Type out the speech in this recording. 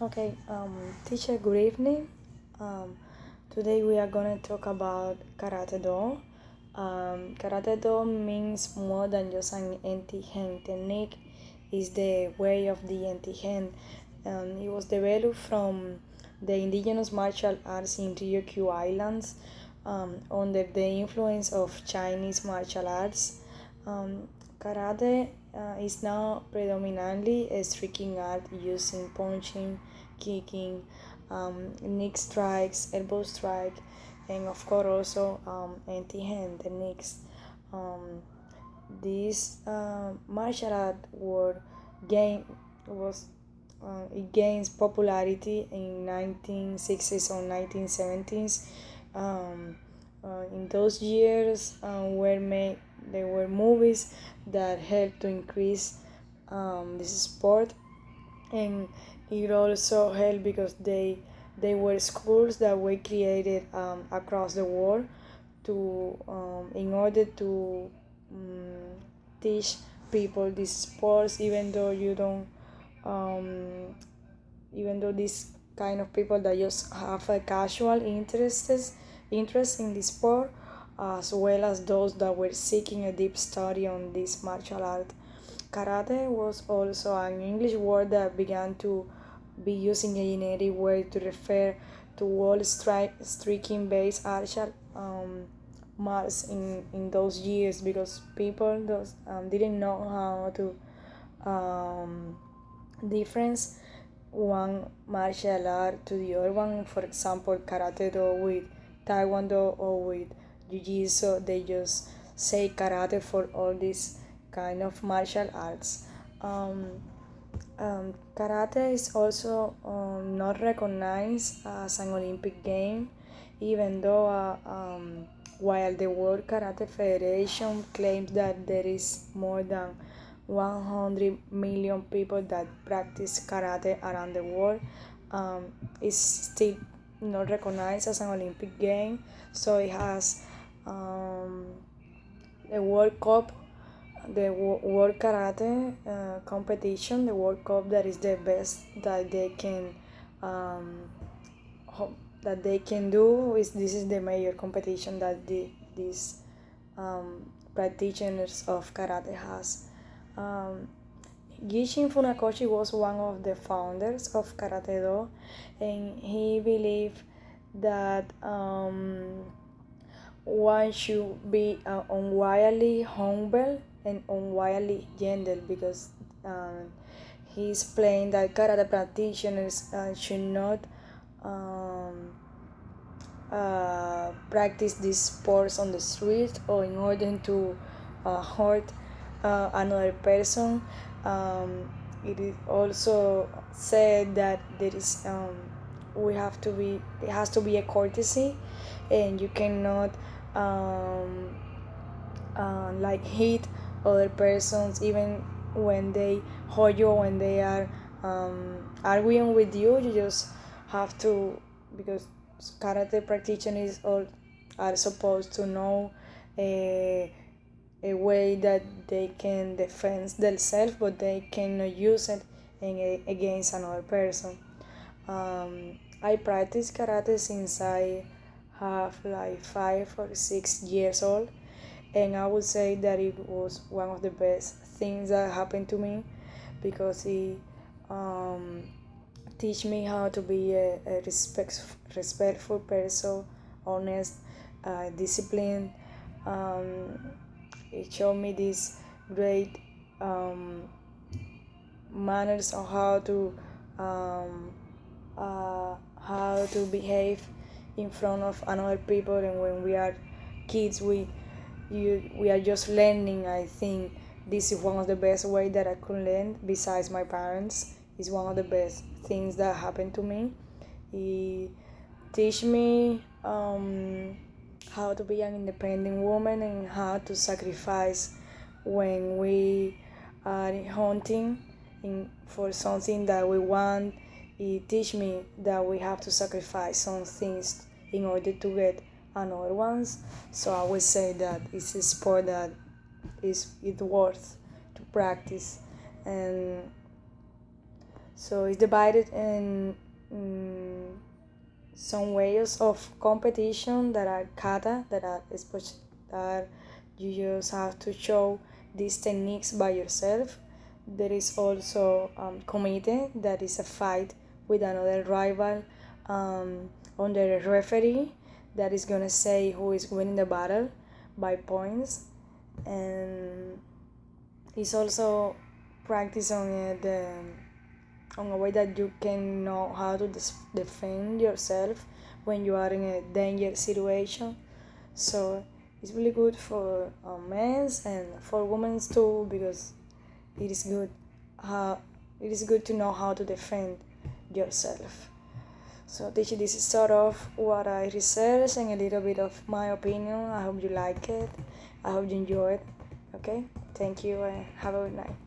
Okay, teacher, good evening. Um, Today we are gonna talk about Karate Do. Karate Do means more than just an anti-hand technique. It's the way of the anti-hand. It was developed from the indigenous martial arts in Ryukyu Islands under the influence of Chinese martial arts. Um, Karate is now predominantly a striking art using punching, kicking, knee strikes, elbow strike, and of course also anti-hand techniques. Um, this martial art word gain was it gains popularity in 1960s or 1970s. Um, in those years, there were movies that helped to increase this sport, and it also helped because they were schools that were created across the world to in order to um, teach people these sports, even though you don't um, even though these kind of people that just have a casual interest in the sport, as well as those that were seeking a deep study on this martial art. Karate was also an English word that began to be used in a generic way to refer to all striking based martial marks in those years, because people didn't know how to um, difference one martial art to the other one. For example, karate do with taekwondo or with jiu-jitsu, they just say karate for all these kind of martial arts. Um, Karate is also not recognized as an Olympic game, even though while the World Karate Federation claims that there is more than 100 million people that practice karate around the world, um, it's still not recognized as an Olympic game. So it has um, the World Cup, the World Karate competition, the World Cup, that is the best that they can um, that they can do. Is This is the major competition that these practitioners of karate has. Um, Gishin Funakoshi was one of the founders of Karate Do, and he believed that one should be unwildly humble and unwildly gentle, because um, he explained that karate practitioners should not um, practice these sports on the street or in order to hurt another person. It is also said that there is we have to be it has to be a courtesy, and you cannot um, like hit other persons even when they hurt you, when they are arguing with you. You just have to, because karate practitioners all are supposed to know a way that they can defend themselves, but they cannot use it against another person. I practice karate since I have like 5 or 6 years old, and I would say that it was one of the best things that happened to me, because it um, teach me how to be a respectful person, honest, disciplined. Um, it showed me this great um, manners on um, how to behave in front of another people. And when we are kids, we are just learning. I think this is one of the best way that I could learn besides my parents. It's one of the best things that happened to me. He teach me how to be an independent woman and how to sacrifice when we are hunting for something that we want. It teach me that we have to sacrifice some things in order to get another ones. So I would say that it's a sport that is it worth to practice. And So it's divided in some ways of competition that are kata, that are that you just have to show these techniques by yourself. There is also komite, that is a fight with another rival under a referee that is gonna say who is winning the battle by points. And it's also practice on on a way that you can know how to defend yourself when you are in a danger situation. So it's really good for men and for women too, because it is good it is good to know how to defend yourself. So teaching, this is sort of what I researched and a little bit of my opinion. I hope you like it. I hope you enjoy it. Okay, thank you and have a good night.